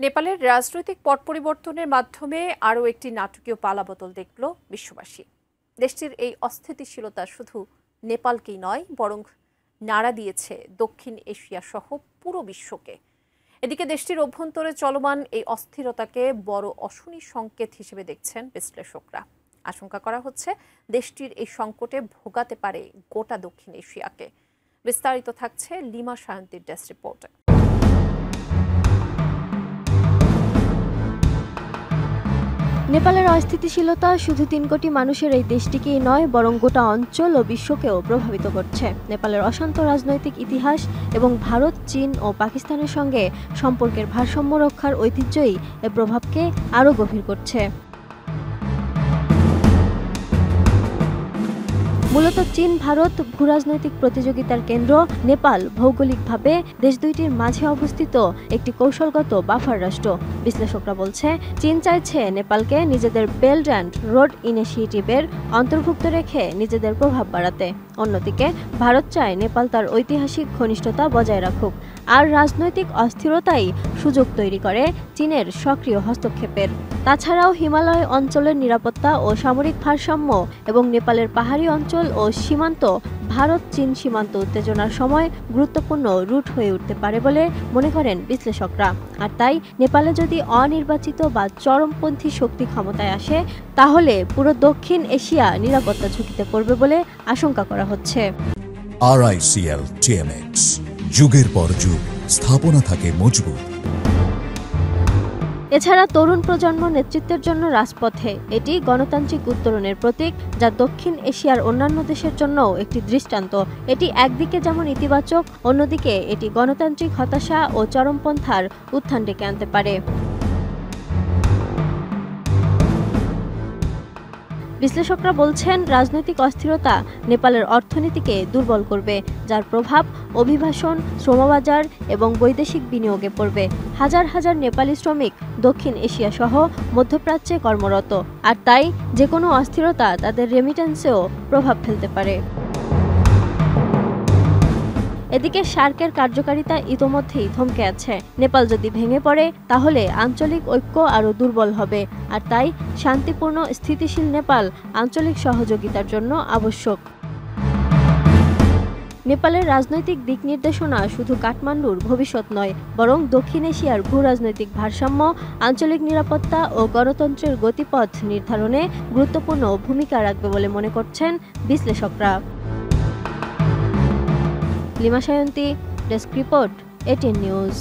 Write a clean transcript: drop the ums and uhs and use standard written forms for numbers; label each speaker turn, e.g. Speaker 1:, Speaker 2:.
Speaker 1: নেপালের রাজনৈতিক পট পরিবর্তনের মাধ্যমে আরও একটি নাটকীয় পালাবদল দেখল বিশ্ববাসী। দেশটির এই অস্থিতিশীলতা শুধু নেপালকেই নয়, বরং নাড়া দিয়েছে দক্ষিণ এশিয়া সহ পুরো বিশ্বকে। এদিকে দেশটির অভ্যন্তরে চলমান এই অস্থিরতাকে বড় অশনি সংকেত হিসেবে দেখছেন বিশ্লেষকরা। আশঙ্কা করা হচ্ছে দেশটির এই সংকটে ভোগাতে পারে গোটা দক্ষিণ এশিয়াকে। বিস্তারিত থাকছে লিমা সায়ন্তীর ডেস্ক রিপোর্টে।
Speaker 2: নেপালের অস্থিতিশীলতা শুধু ৩ কোটি মানুষের এই দেশটিকেই নয়, বরং গোটা অঞ্চল ও বিশ্বকেও প্রভাবিত করছে। নেপালের অশান্ত রাজনৈতিক ইতিহাস এবং ভারত, চীন ও পাকিস্তানের সঙ্গে সম্পর্কের ভারসাম্য রক্ষার ঐতিহ্যই এর প্রভাবকে আরও গভীর করছে। মূলত চীন ভারত ভূরাজনৈতিক প্রতিযোগিতার কেন্দ্র নেপাল ভৌগোলিকভাবে দেশ দুইটির মাঝে অবস্থিত একটি কৌশলগত বাফার রাষ্ট্র। বিশ্লেষকরা বলছে, চীন চাইছে নেপালকে নিজেদের বেল্ট অ্যান্ড রোড ইনিশিয়েটিভের অন্তর্ভুক্ত রেখে নিজেদের প্রভাব বাড়াতে। অন্যদিকে ভারত চায় নেপাল তার ঐতিহাসিক ঘনিষ্ঠতা বজায় রাখুক, আর রাজনৈতিক অস্থিরতাই সুযোগ তৈরি করে চীনের সক্রিয় হস্তক্ষেপের। তাছাড়াও হিমালয় অঞ্চলের নিরাপত্তা ও সামরিক ভারসাম্য এবং নেপালের পাহাড়ি অঞ্চল ও সীমান্ত ভারত চীন সীমান্ত উত্তেজনার সময় গুরুত্বপূর্ণ রুট হয়ে উঠতে পারে বলে মনে করেন বিশ্লেষকরা। আর তাই নেপালে যদি অনির্বাচিত বা চরমপন্থী শক্তি ক্ষমতায় আসে, তাহলে পুরো দক্ষিণ এশিয়া নিরাপত্তা ঝুঁকিতে পড়বে বলে আশঙ্কা করা হচ্ছে।
Speaker 3: RICL TMX, যুগের পর যুগ স্থাপনা থাকে মজবুত।
Speaker 2: এছাড়া তরুণ প্রজন্ম নেতৃত্বের জন্য রাজপথে, এটি গণতান্ত্রিক উত্তরণের প্রতীক, যা দক্ষিণ এশিয়ার অন্যান্য দেশের জন্যও একটি দৃষ্টান্ত। এটি একদিকে যেমন ইতিবাচক, অন্যদিকে এটি গণতান্ত্রিক হতাশা ও চরমপন্থার উত্থান ডেকে আনতে পারে। বিশ্লেষকরা বলছেন, রাজনৈতিক অস্থিরতা নেপালের অর্থনীতিকে দুর্বল করবে, যার প্রভাব অভিবাসন, শ্রমবাজার এবং বৈদেশিক বিনিয়োগে পড়বে। হাজার হাজার নেপালি শ্রমিক দক্ষিণ এশিয়া সহ মধ্যপ্রাচ্যে কর্মরত, আর তাই যে কোনো অস্থিরতা তাদের রেমিটেন্সেও প্রভাব ফেলতে পারে। এদিকে সার্কের কার্যকারিতা ইতোমধ্যেই থমকে আছে। নেপাল যদি ভেঙে পড়ে, তাহলে আঞ্চলিক ঐক্য আরও দুর্বল হবে, আর তাই শান্তিপূর্ণ স্থিতিশীল নেপাল আঞ্চলিক সহযোগিতার জন্য আবশ্যক। নেপালের রাজনৈতিক দিক নির্দেশনা শুধু কাঠমান্ডুর ভবিষ্যৎ নয়, বরং দক্ষিণ এশিয়ার ভূরাজনৈতিক ভারসাম্য, আঞ্চলিক নিরাপত্তা ও গণতন্ত্রের গতিপথ নির্ধারণে গুরুত্বপূর্ণ ভূমিকা রাখবে বলে মনে করছেন বিশ্লেষকরা। Lima Sayanti, desk report, 18 news.